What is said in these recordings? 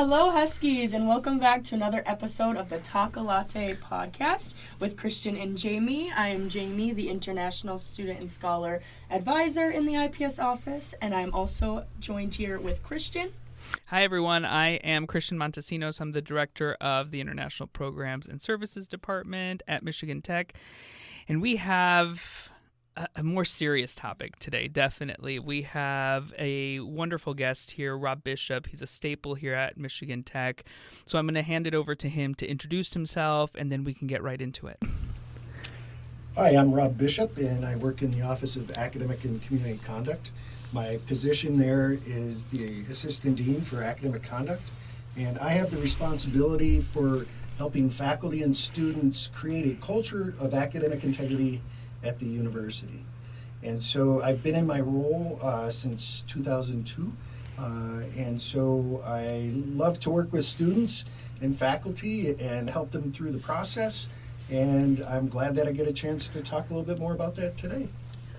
Hello, Huskies, and welcome back to another episode of the Talk a Latte podcast with Christian and Jamie. I am Jamie, the International Student and Scholar Advisor in the IPS office, and I'm also joined here with Christian. Hi, everyone. I am Christian Montesinos. I'm the Director of the International Programs and Services Department at Michigan Tech, and we have a more serious topic today, definitely. We have a wonderful guest here, Rob Bishop. He's a staple here at Michigan Tech. So I'm going to hand it over to him to introduce himself, and then we can get right into it. Hi, I'm Rob Bishop, and I work in the Office of Academic and Community Conduct. My position there is the Assistant Dean for Academic Conduct, and I have the responsibility for helping faculty and students create a culture of academic integrity at the university. And so I've been in my role since 2002, and so I love to work with students and faculty and help them through the process, and I'm glad that I get a chance to talk a little bit more about that today.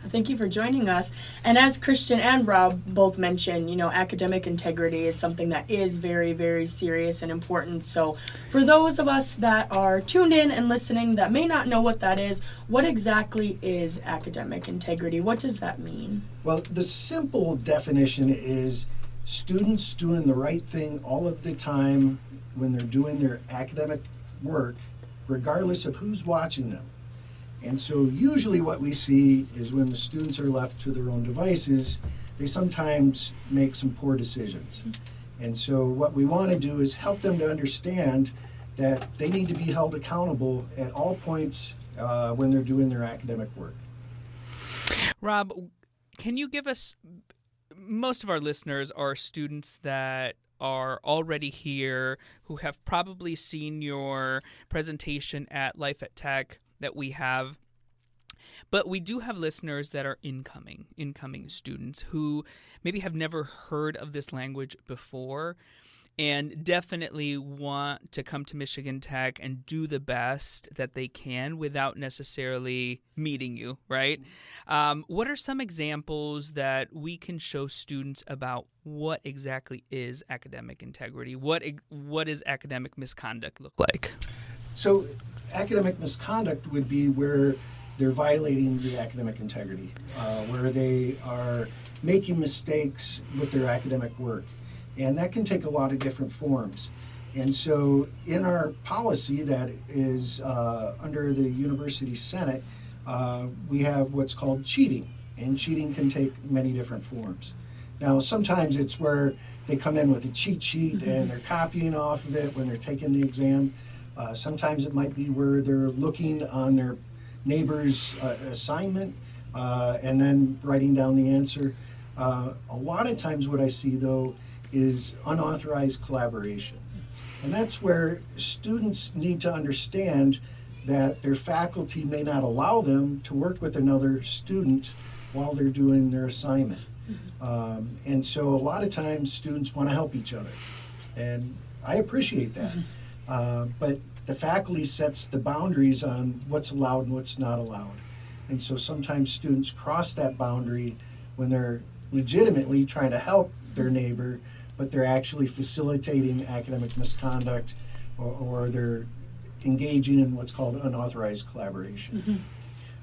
Thank you for joining us. And as Christian and Rob both mentioned, academic integrity is something that is very, very serious and important. So for those of us that are tuned in and listening that may not know what that is, what exactly is academic integrity? What does that mean? Well, the simple definition is students doing the right thing all of the time when they're doing their academic work, regardless of who's watching them. And so usually what we see is when the students are left to their own devices, they sometimes make some poor decisions. And so what we want to do is help them to understand that they need to be held accountable at all points when they're doing their academic work. Rob, can you give us, most of our listeners are students that are already here, who have probably seen your presentation at Life at Tech that we have, but we do have listeners that are incoming students who maybe have never heard of this language before and definitely want to come to Michigan Tech and do the best that they can without necessarily meeting you, right? What are some examples that we can show students about what exactly is academic integrity? What does academic misconduct look like? So academic misconduct would be where they're violating the academic integrity, where they are making mistakes with their academic work. And that can take a lot of different forms. And so in our policy that is under the University Senate, we have what's called cheating. And cheating can take many different forms. Now, sometimes it's where they come in with a cheat sheet and they're copying off of it when they're taking the exam. Sometimes it might be where they're looking on their neighbor's assignment and then writing down the answer. A lot of times what I see, though, is unauthorized collaboration. And that's where students need to understand that their faculty may not allow them to work with another student while they're doing their assignment. And so a lot of times students want to help each other. And I appreciate that. But the faculty sets the boundaries on what's allowed and what's not allowed. And so sometimes students cross that boundary when they're legitimately trying to help their neighbor, but they're actually facilitating academic misconduct or they're engaging in what's called unauthorized collaboration.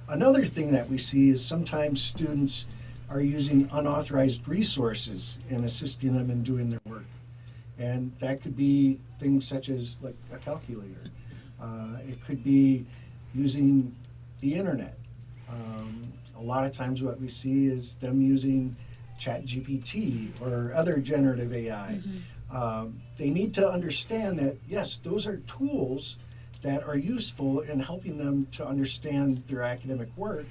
Another thing that we see is sometimes students are using unauthorized resources and assisting them in doing their work. And that could be things such as like a calculator. It could be using the internet. A lot of times what we see is them using ChatGPT or other generative AI. They need to understand that, yes, those are tools that are useful in helping them to understand their academic work,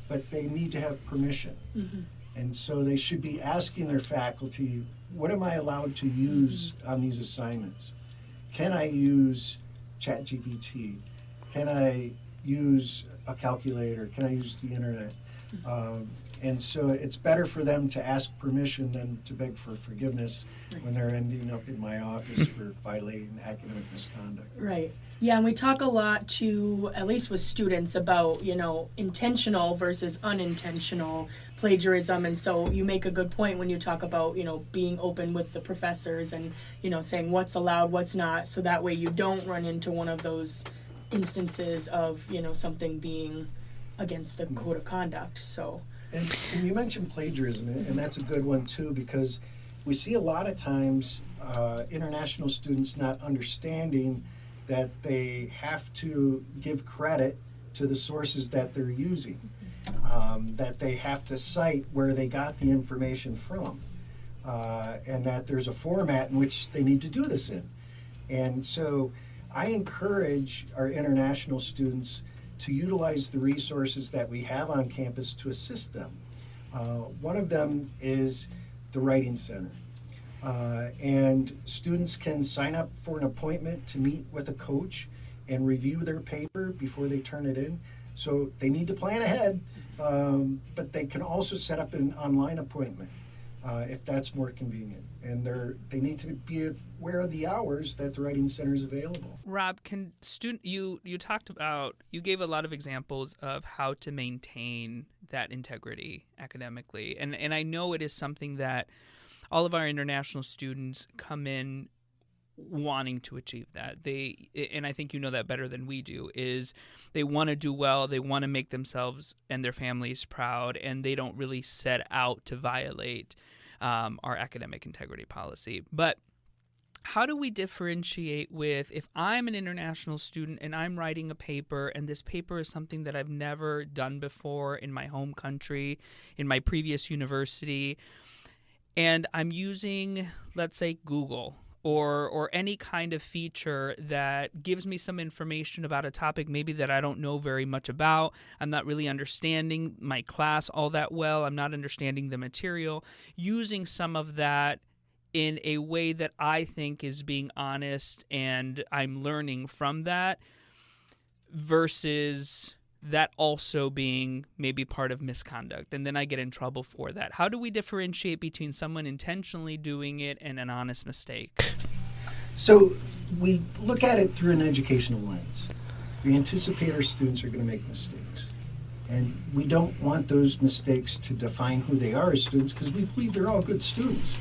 but they need to have permission. And so they should be asking their faculty, what am I allowed to use on these assignments? Can I use ChatGPT? Can I use a calculator? Can I use the internet? And so it's better for them to ask permission than to beg for forgiveness when they're ending up in my office for violating academic misconduct. Right. Yeah, and we talk a lot to, at least with students, about, intentional versus unintentional plagiarism. And so you make a good point when you talk about, being open with the professors and, saying what's allowed, what's not, so that way you don't run into one of those instances of, something being against the code of conduct. So. And you mentioned plagiarism, and that's a good one too, because we see a lot of times international students not understanding that they have to give credit to the sources that they're using, that they have to cite where they got the information from, and that there's a format in which they need to do this in. And so I encourage our international students to utilize the resources that we have on campus to assist them. One of them is the Writing Center. And students can sign up for an appointment to meet with a coach and review their paper before they turn it in. So they need to plan ahead, but they can also set up an online appointment if that's more convenient. And they need to be aware of the hours that the Writing Center is available. Rob, you talked about, you gave a lot of examples of how to maintain that integrity academically, and I know it is something that all of our international students come in wanting to achieve that. And I think you know that better than we do, is they want to do well, they want to make themselves and their families proud, and they don't really set out to violate our academic integrity policy. But how do we differentiate with, if I'm an international student and I'm writing a paper, and this paper is something that I've never done before in my home country, in my previous university, and I'm using, let's say, Google or any kind of feature that gives me some information about a topic maybe that I don't know very much about. I'm not really understanding my class all that well. I'm not understanding the material. Using some of that in a way that I think is being honest and I'm learning from that, versus that also being maybe part of misconduct, and then I get in trouble for that. How do we differentiate between someone intentionally doing it and an honest mistake? So we look at it through an educational lens. We anticipate our students are going to make mistakes. And we don't want those mistakes to define who they are as students, because we believe they're all good students.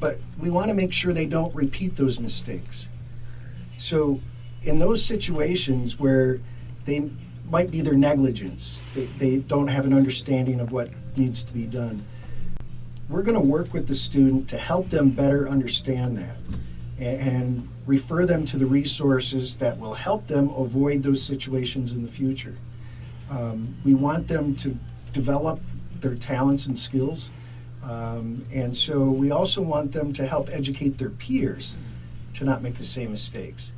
But we want to make sure they don't repeat those mistakes. So in those situations where they might be their negligence, they don't have an understanding of what needs to be done, we're going to work with the student to help them better understand that and refer them to the resources that will help them avoid those situations in the future. We want them to develop their talents and skills, and so we also want them to help educate their peers to not make the same mistakes.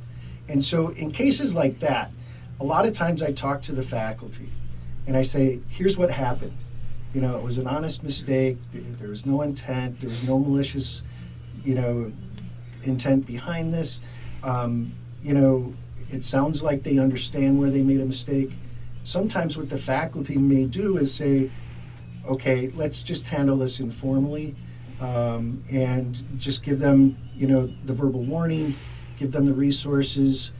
And so in cases like that, a lot of times I talk to the faculty and I say, here's what happened. It was an honest mistake. There was no intent. There was no malicious, intent behind this. It sounds like they understand where they made a mistake. Sometimes what the faculty may do is say, okay, let's just handle this informally, and just give them, the verbal warning, give them the resources.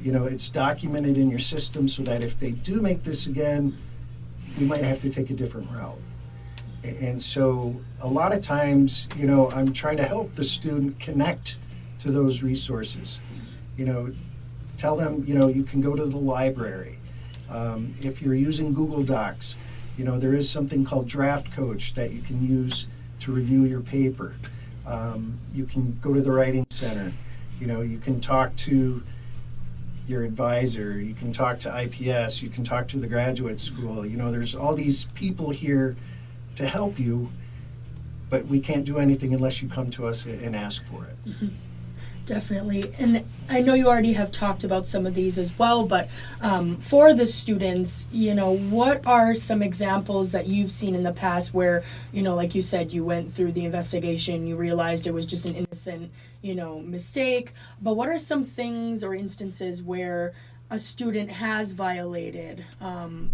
It's documented in your system so that if they do make this again, we might have to take a different route. And so a lot of times, I'm trying to help the student connect to those resources. Tell them, you can go to the library. If you're using Google Docs, there is something called Draft Coach that you can use to review your paper. You can go to the Writing Center. You can talk to your advisor, you can talk to IPS, you can talk to the graduate school. There's all these people here to help you, but we can't do anything unless you come to us and ask for it. Mm-hmm. Definitely. And I know you already have talked about some of these as well, but for the students, what are some examples that you've seen in the past where, like you said, you went through the investigation, you realized it was just an innocent, mistake, but what are some things or instances where a student has violated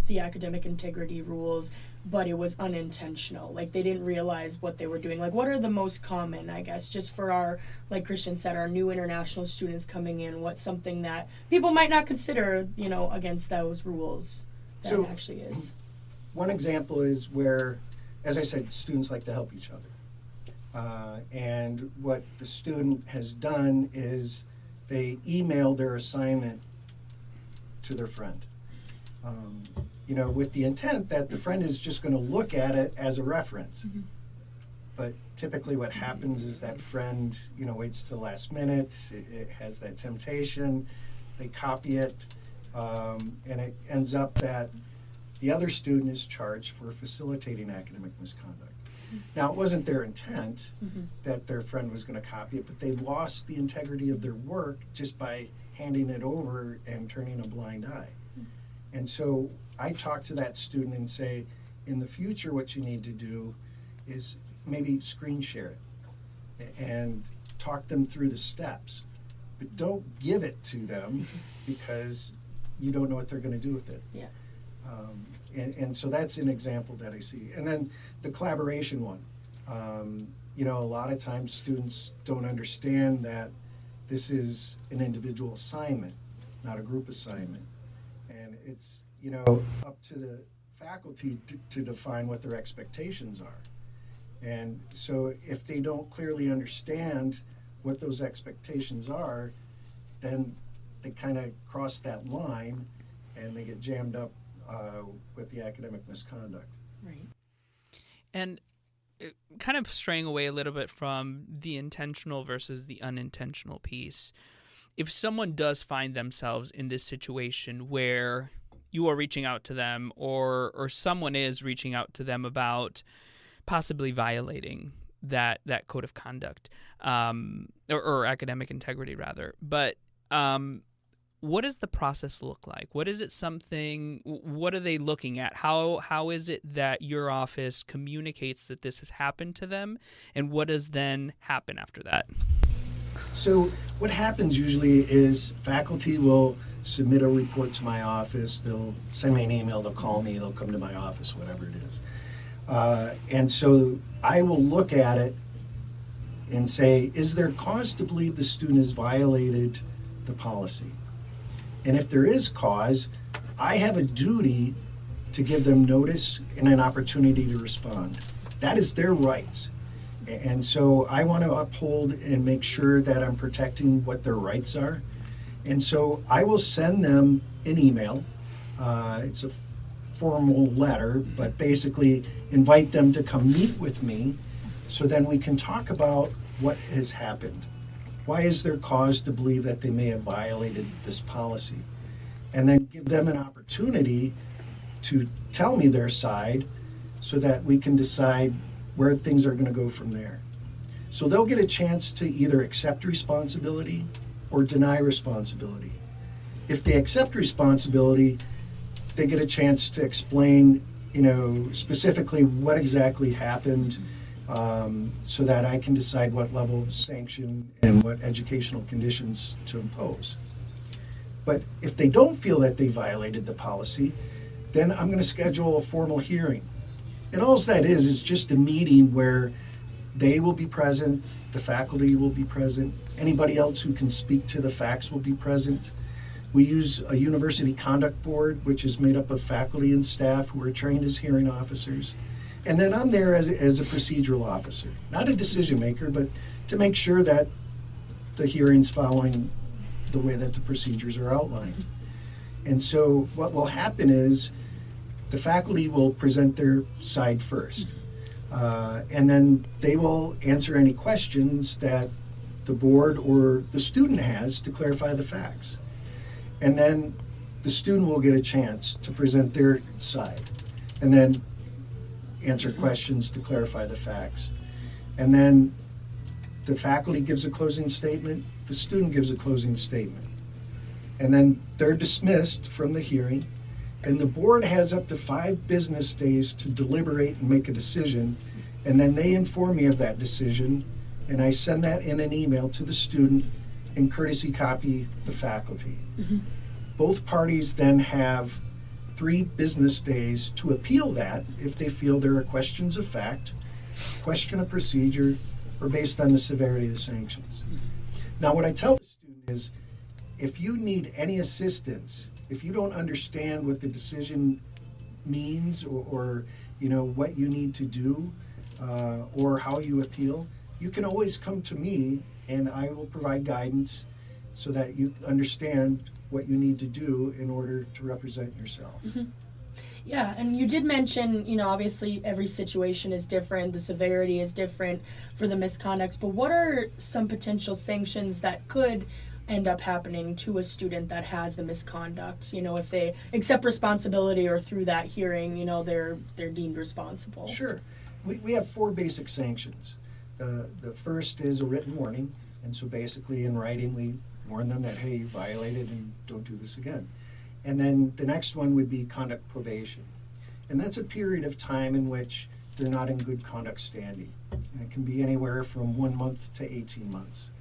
the academic integrity rules, but it was unintentional. Like they didn't realize what they were doing. Like what are the most common, I guess, just for our, like Christian said, our new international students coming in, what's something that people might not consider, against those rules that So, it actually is? One example is where, as I said, students like to help each other. And what the student has done is they email their assignment to their friend. With the intent that the friend is just going to look at it as a reference. Mm-hmm. But typically what happens is that friend, waits till the last minute, it has that temptation, they copy it, and it ends up that the other student is charged for facilitating academic misconduct. Now, it wasn't their intent that their friend was going to copy it, but they lost the integrity of their work just by handing it over and turning a blind eye. And so I talk to that student and say, in the future, what you need to do is maybe screen share it and talk them through the steps. But don't give it to them because you don't know what they're going to do with it. Yeah. And so that's an example that I see. And then the collaboration one. A lot of times students don't understand that this is an individual assignment, not a group assignment. And it's, up to the faculty to define what their expectations are. And so if they don't clearly understand what those expectations are, then they kind of cross that line and they get jammed up with the academic misconduct. Right. And kind of straying away a little bit from the intentional versus the unintentional piece, if someone does find themselves in this situation where you are reaching out to them or someone is reaching out to them about possibly violating that code of conduct or academic integrity rather, but what does the process look like? What is it what are they looking at? How is it that your office communicates that this has happened to them? And what does then happen after that? So what happens usually is faculty will submit a report to my office. They'll send me an email, they'll call me, they'll come to my office, whatever it is. And so I will look at it and say, is there cause to believe the student has violated the policy? And if there is cause, I have a duty to give them notice and an opportunity to respond. That is their rights. And so I want to uphold and make sure that I'm protecting what their rights are. And so I will send them an email. It's a formal letter, but basically invite them to come meet with me so then we can talk about what has happened. Why is there cause to believe that they may have violated this policy? And then give them an opportunity to tell me their side so that we can decide where things are going to go from there. So they'll get a chance to either accept responsibility or deny responsibility. If they accept responsibility, they get a chance to explain, specifically what exactly happened, so that I can decide what level of sanction and what educational conditions to impose. But if they don't feel that they violated the policy, then I'm going to schedule a formal hearing. And all that is just a meeting where they will be present, the faculty will be present, anybody else who can speak to the facts will be present. We use a university conduct board, which is made up of faculty and staff who are trained as hearing officers. And then I'm there as a procedural officer, not a decision maker, but to make sure that the hearing's following the way that the procedures are outlined. And so what will happen is the faculty will present their side first. And then they will answer any questions that the board or the student has to clarify the facts. And then the student will get a chance to present their side and then answer questions to clarify the facts. And then the faculty gives a closing statement, the student gives a closing statement. And then they're dismissed from the hearing, and the board has up to 5 business days to deliberate and make a decision, and then they inform me of that decision, and I send that in an email to the student and courtesy copy the faculty. Both parties then have 3 business days to appeal that if they feel there are questions of fact, question of procedure, or based on the severity of the sanctions. Now, what I tell the student is, if you need any assistance, if you don't understand what the decision means, or what you need to do, or how you appeal, you can always come to me, and I will provide guidance so that you understand what you need to do in order to represent yourself. Mm-hmm. Yeah, and you did mention, obviously every situation is different, the severity is different for the misconducts, but what are some potential sanctions that could end up happening to a student that has the misconduct? If they accept responsibility or through that hearing, they're deemed responsible. Sure. We have 4 basic sanctions. The first is a written warning, and so basically in writing we warn them that, hey, you violated and don't do this again. And then the next one would be conduct probation. And that's a period of time in which they're not in good conduct standing. And it can be anywhere from 1 month to 18 months.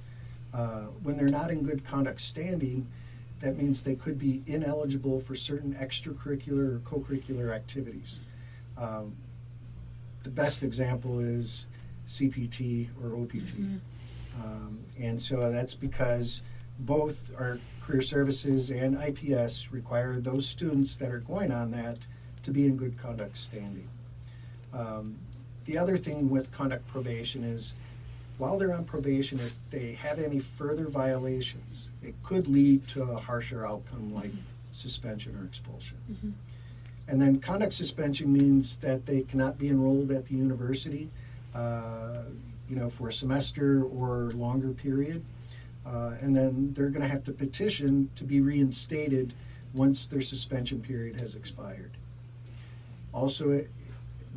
When they're not in good conduct standing, that means they could be ineligible for certain extracurricular or co-curricular activities. The best example is CPT or OPT. And so that's because both our Career Services and IPS require those students that are going on that to be in good conduct standing. The other thing with conduct probation is, while they're on probation, if they have any further violations, it could lead to a harsher outcome like suspension or expulsion. Mm-hmm. And then conduct suspension means that they cannot be enrolled at the university for a semester or longer period. And then they're going to have to petition to be reinstated once their suspension period has expired. Also,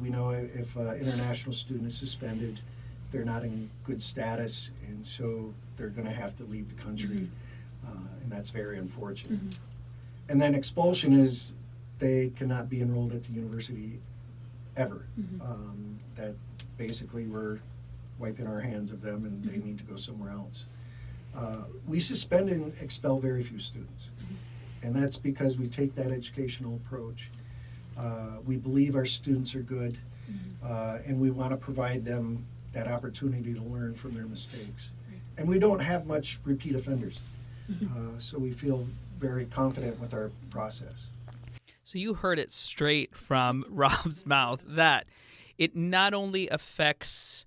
we know if an international student is suspended, they're not in good status, and so they're going to have to leave the country, and that's very unfortunate. Mm-hmm. And then expulsion is they cannot be enrolled at the university ever. Mm-hmm. That basically we're wiping our hands of them, and they need to go somewhere else. We suspend and expel very few students, and that's because we take that educational approach. We believe our students are good, and we want to provide them that opportunity to learn from their mistakes. And we don't have much repeat offenders, so we feel very confident with our process. So you heard it straight from Rob's mouth that it not only affects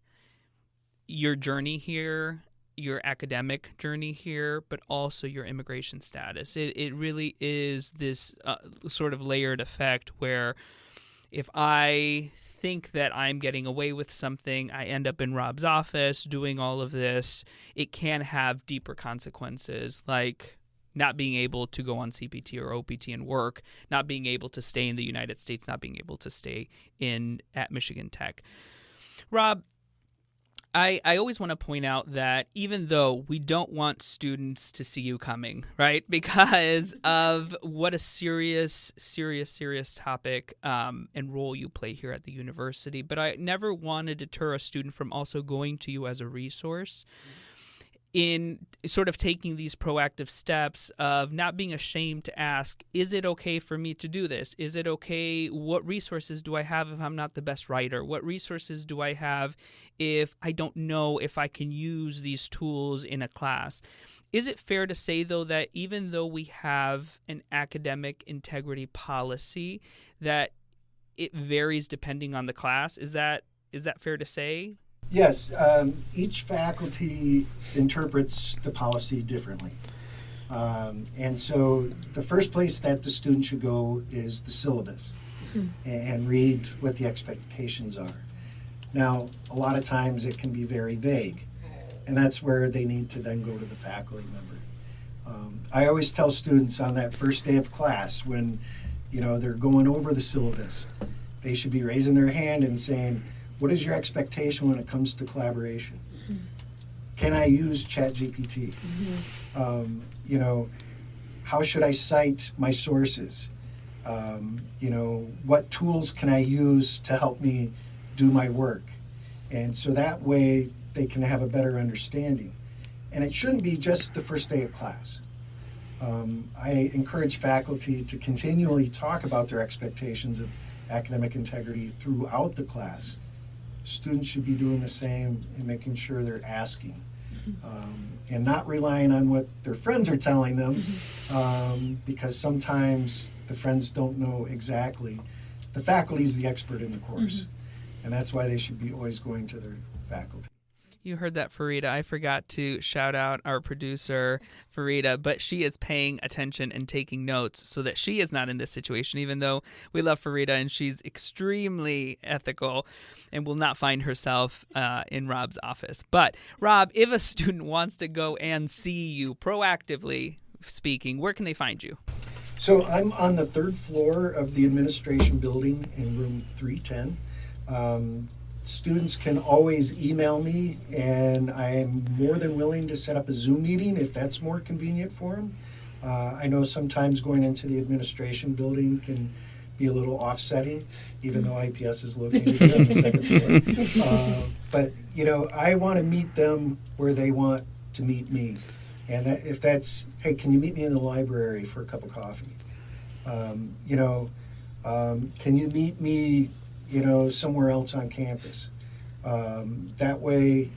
your journey here, your academic journey here, but also your immigration status. It really is this sort of layered effect where if I think that I'm getting away with something, I end up in Rob's office doing all of this, it can have deeper consequences, like not being able to go on CPT or OPT and work, not being able to stay in the United States, not being able to stay at Michigan Tech. Rob, I always want to point out that even though we don't want students to see you coming, right, because of what a serious topic and role you play here at the university, but I never want to deter a student from also going to you as a resource in sort of taking these proactive steps of not being ashamed to ask, is it okay for me to do this? Is it okay? What resources do I have if I'm not the best writer? What resources do I have if I don't know if I can use these tools in a class? Is it fair to say, though, that even though we have an academic integrity policy, that it varies depending on the class? Is that fair to say? Yes, each faculty interprets the policy differently. And so the first place that the student should go is the syllabus and read what the expectations are. Now, a lot of times it can be very vague, and that's where they need to then go to the faculty member. I always tell students on that first day of class when they're going over the syllabus, they should be raising their hand and saying, what is your expectation when it comes to collaboration? Can I use ChatGPT? How should I cite my sources? What tools can I use to help me do my work? And so that way they can have a better understanding. And it shouldn't be just the first day of class. I encourage faculty to continually talk about their expectations of academic integrity throughout the class. Students should be doing the same and making sure they're asking. And not relying on what their friends are telling them, because sometimes the friends don't know exactly. The faculty is the expert in the course, and that's why they should be always going to their faculty. You heard that, Farida. I forgot to shout out our producer, Farida, but she is paying attention and taking notes so that she is not in this situation, even though we love Farida and she's extremely ethical and will not find herself in Rob's office. But, Rob, if a student wants to go and see you, proactively speaking, where can they find you? So I'm on the 3rd floor of the administration building in room 310. Students can always email me, and I'm more than willing to set up a Zoom meeting if that's more convenient for them. I know sometimes going into the administration building can be a little offsetting, even though IPS is located on the 2nd floor. But, I want to meet them where they want to meet me. And if that's, hey, can you meet me in the library for a cup of coffee? Can you meet me somewhere else on campus? That way,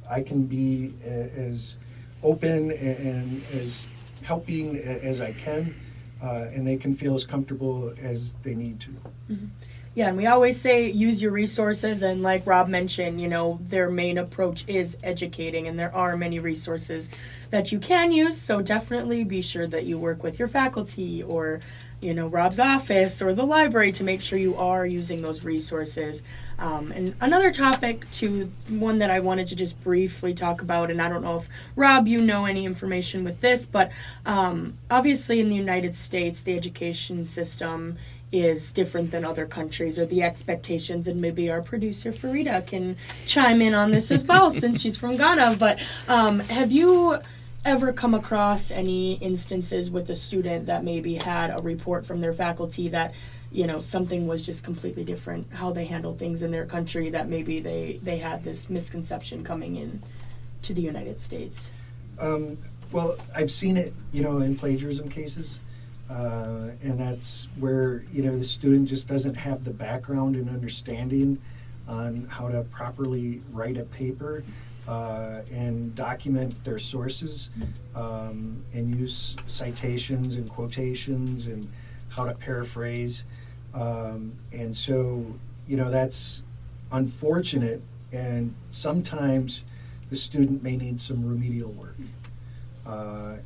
I can be as open and as helping as I can, and they can feel as comfortable as they need to. Yeah, and we always say use your resources, and like Rob mentioned, their main approach is educating, and there are many resources that you can use, so definitely be sure that you work with your faculty or Rob's office or the library to make sure you are using those resources. And another topic one that I wanted to just briefly talk about, and I don't know if Rob, you know any information with this, but obviously in the United States, the education system is different than other countries, or the expectations, and maybe our producer Farida can chime in on this as well since she's from Ghana. But have you ever come across any instances with a student that maybe had a report from their faculty that something was just completely different, how they handled things in their country, that maybe they had this misconception coming in to the United States? Well, I've seen it in plagiarism cases. And that's where, the student just doesn't have the background and understanding on how to properly write a paper and document their sources and use citations and quotations and how to paraphrase. And so, that's unfortunate, and sometimes the student may need some remedial work.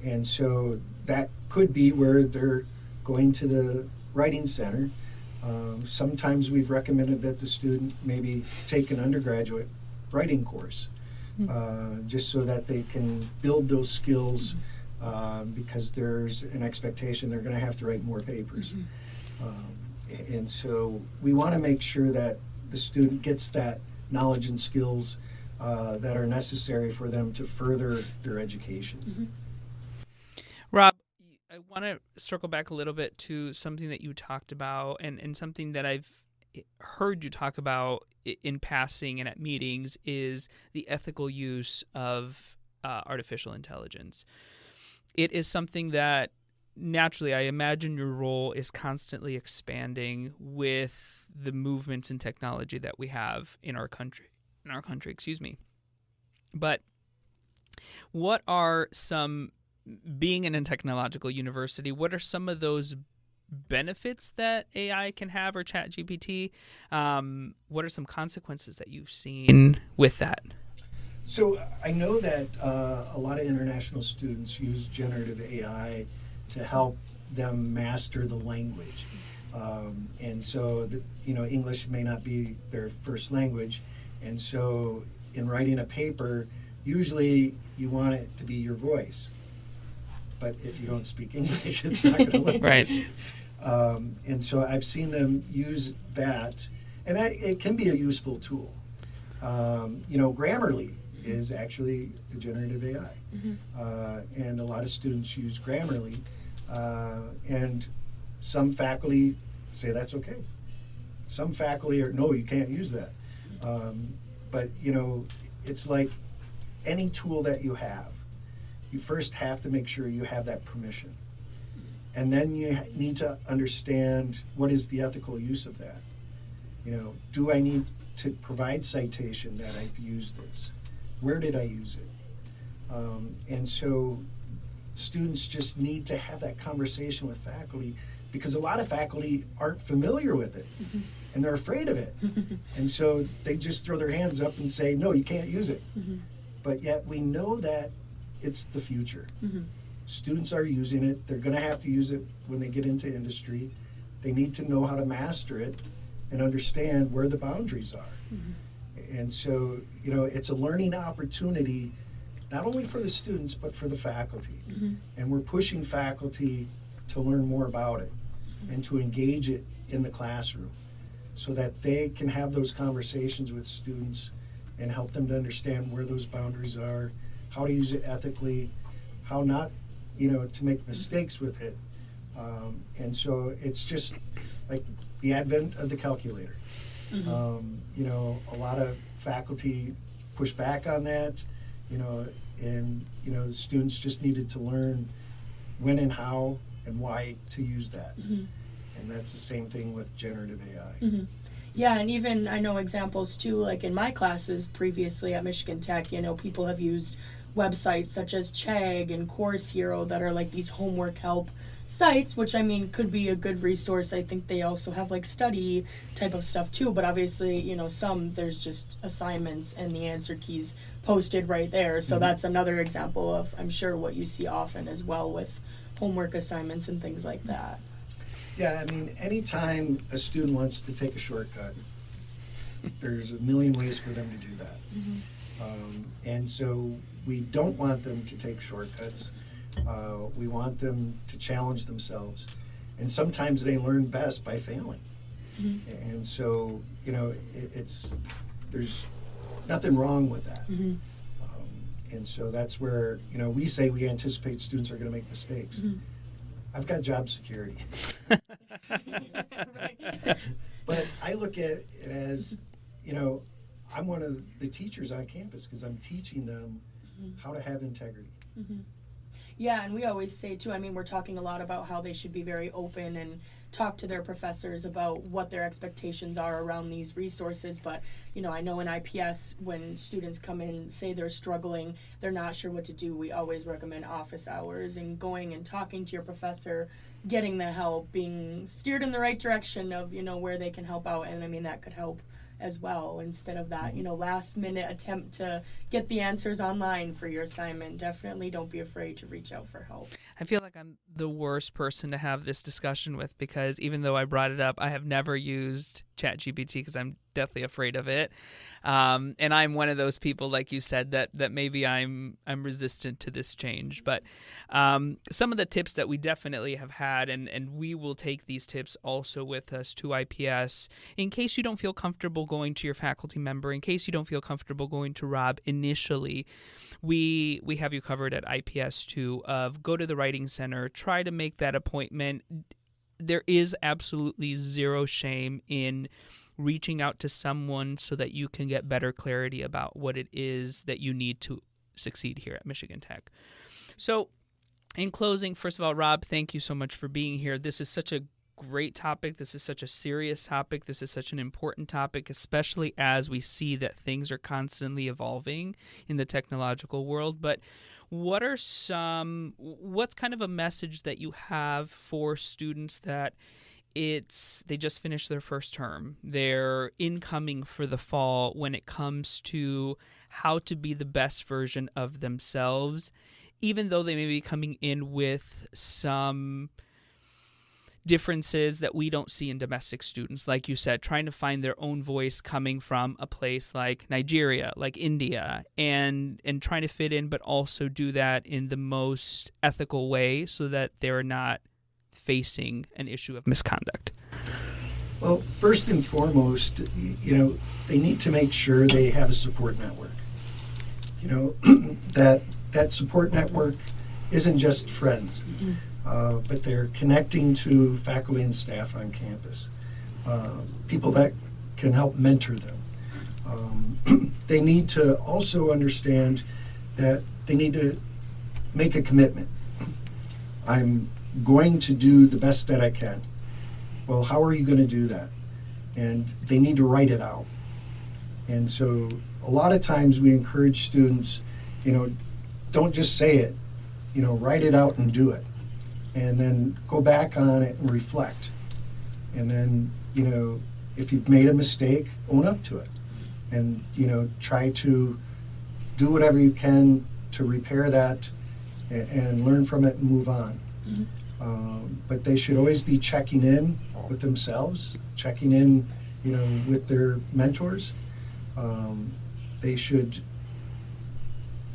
And so that could be where they're going to the writing center. Sometimes we've recommended that the student maybe take an undergraduate writing course, just so that they can build those skills, because there's an expectation they're going to have to write more papers. And so we want to make sure that the student gets that knowledge and skills that are necessary for them to further their education. Rob, I want to circle back a little bit to something that you talked about, and something that I've heard you talk about in passing and at meetings is the ethical use of artificial intelligence. It is something that naturally I imagine your role is constantly expanding with the movements in technology that we have in our country. But what are some, being in a technological university, what are some of those benefits that AI can have, or ChatGPT? What are some consequences that you've seen with that? So I know that a lot of international students use generative AI to help them master the language. And so, English may not be their first language. And so in writing a paper, usually you want it to be your voice. But if you don't speak English, it's not going to look right. And so I've seen them use that, and it can be a useful tool. Grammarly is actually a generative AI, and a lot of students use Grammarly, and some faculty say that's okay. Some faculty are, no, you can't use that. But it's like any tool that you have. you first have to make sure you have that permission. And then you need to understand what is the ethical use of that. Do I need to provide citation that I've used this? Where did I use it? And so students just need to have that conversation with faculty, because a lot of faculty aren't familiar with it and they're afraid of it. And so they just throw their hands up and say, no, you can't use it. But yet we know that it's the future. Students are using it. They're going to have to use it when they get into industry. They need to know how to master it and understand where the boundaries are. And so, it's a learning opportunity, not only for the students, but for the faculty. And we're pushing faculty to learn more about it and to engage it in the classroom so that they can have those conversations with students and help them to understand where those boundaries are, how to use it ethically, how not, to make mistakes with it. And so it's just like the advent of the calculator. A lot of faculty push back on that, and the students just needed to learn when and how and why to use that. And that's the same thing with generative AI. Yeah, and even I know examples too, like in my classes previously at Michigan Tech, people have used websites such as Chegg and Course Hero that are like these homework help sites, which could be a good resource. I think they also have like study type of stuff too, but obviously, some there's just assignments and the answer keys posted right there. So that's another example of, I'm sure, what you see often as well with homework assignments and things like that. Yeah, anytime a student wants to take a shortcut, there's a million ways for them to do that. And so we don't want them to take shortcuts. We want them to challenge themselves. And sometimes they learn best by failing. And so, there's nothing wrong with that. And so that's where, we say we anticipate students are going to make mistakes. I've got job security. But I look at it as, I'm one of the teachers on campus because I'm teaching them how to have integrity. Yeah, and we always say too, we're talking a lot about how they should be very open and talk to their professors about what their expectations are around these resources. But, I know in IPS, when students come in, say they're struggling, they're not sure what to do, we always recommend office hours and going and talking to your professor, getting the help, being steered in the right direction of, where they can help out. And that could help as well, instead of that, last minute attempt to get the answers online for your assignment. Definitely don't be afraid to reach out for help. I feel like I'm the worst person to have this discussion with, because even though I brought it up, I have never used ChatGPT because I'm deathly afraid of it. And I'm one of those people, like you said, that maybe I'm resistant to this change. But some of the tips that we definitely have had, and we will take these tips also with us to IPS, in case you don't feel comfortable going to your faculty member, in case you don't feel comfortable going to Rob initially, we have you covered at IPS too, of go to the Writing Center, try to make that appointment. There is absolutely zero shame in reaching out to someone so that you can get better clarity about what it is that you need to succeed here at Michigan Tech. So in closing, first of all, Rob, thank you so much for being here. This is such a great topic. This is such a serious topic. This is such an important topic, especially as we see that things are constantly evolving in the technological world. But what's kind of a message that you have for students that they just finished their first term, they're incoming for the fall, when it comes to how to be the best version of themselves, even though they may be coming in with some differences that we don't see in domestic students, like you said, trying to find their own voice coming from a place like Nigeria, like India, and trying to fit in, but also do that in the most ethical way so that they're not facing an issue of misconduct? Well, first and foremost, they need to make sure they have a support network. That support network isn't just friends, but they're connecting to faculty and staff on campus, people that can help mentor them. They need to also understand that they need to make a commitment. I'm going to do the best that I can. Well, how are you going to do that? And they need to write it out. And so a lot of times we encourage students, don't just say it, write it out and do it. And then go back on it and reflect. And then, if you've made a mistake, own up to it. And, try to do whatever you can to repair that and learn from it and move on. But they should always be checking in with themselves, checking in, with their mentors. They should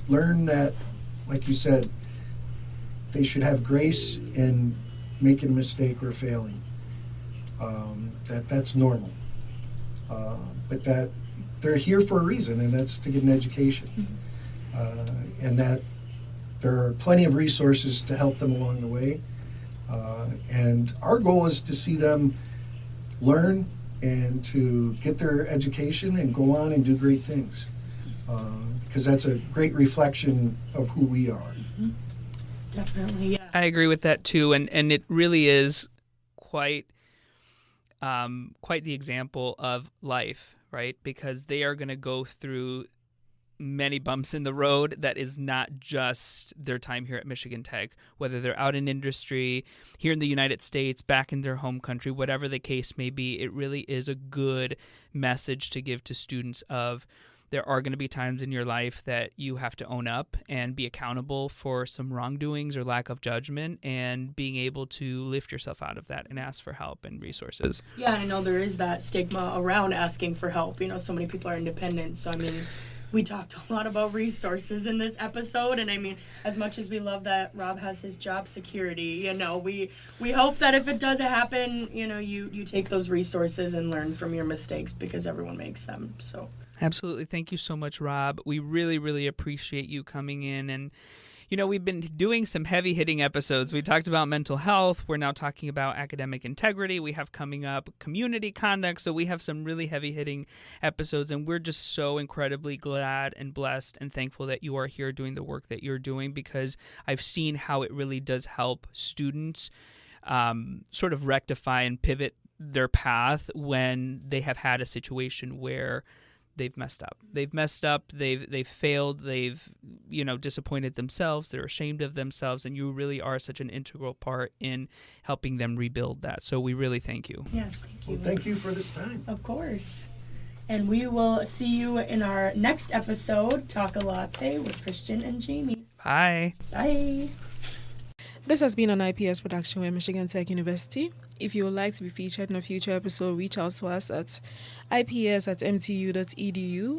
learn that, like you said, they should have grace in making a mistake or failing. That's normal. But that they're here for a reason, and that's to get an education. And that there are plenty of resources to help them along the way. And our goal is to see them learn and to get their education and go on and do great things. Because that's a great reflection of who we are. Definitely, yeah. I agree with that too, and it really is quite the example of life, right? Because they are going to go through many bumps in the road. That is not just their time here at Michigan Tech, whether they're out in industry, here in the United States, back in their home country, whatever the case may be. It really is a good message to give to students of there are going to be times in your life that you have to own up and be accountable for some wrongdoings or lack of judgment, and being able to lift yourself out of that and ask for help and resources. Yeah, and I know there is that stigma around asking for help. So many people are independent. So, we talked a lot about resources in this episode, and as much as we love that Rob has his job security, we hope that if it does happen, you take those resources and learn from your mistakes, because everyone makes them. So absolutely. Thank you so much, Rob. We really, really appreciate you coming in. And we've been doing some heavy-hitting episodes. We talked about mental health. We're now talking about academic integrity. We have coming up community conduct. So we have some really heavy-hitting episodes, and we're just so incredibly glad and blessed and thankful that you are here doing the work that you're doing, because I've seen how it really does help students sort of rectify and pivot their path when they have had a situation where they've messed up. They've failed. They've disappointed themselves. They're ashamed of themselves, and you really are such an integral part in helping them rebuild that. So we really thank you. Yes, thank you. Well, thank you for this time. Of course. And we will see you in our next episode, Talk a Latte with Christian and Jamie. Bye. Bye. This has been an IPS production with Michigan Tech University. If you would like to be featured in a future episode, reach out to us at ips@mtu.edu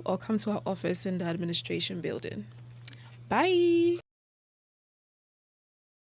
or come to our office in the administration building. Bye!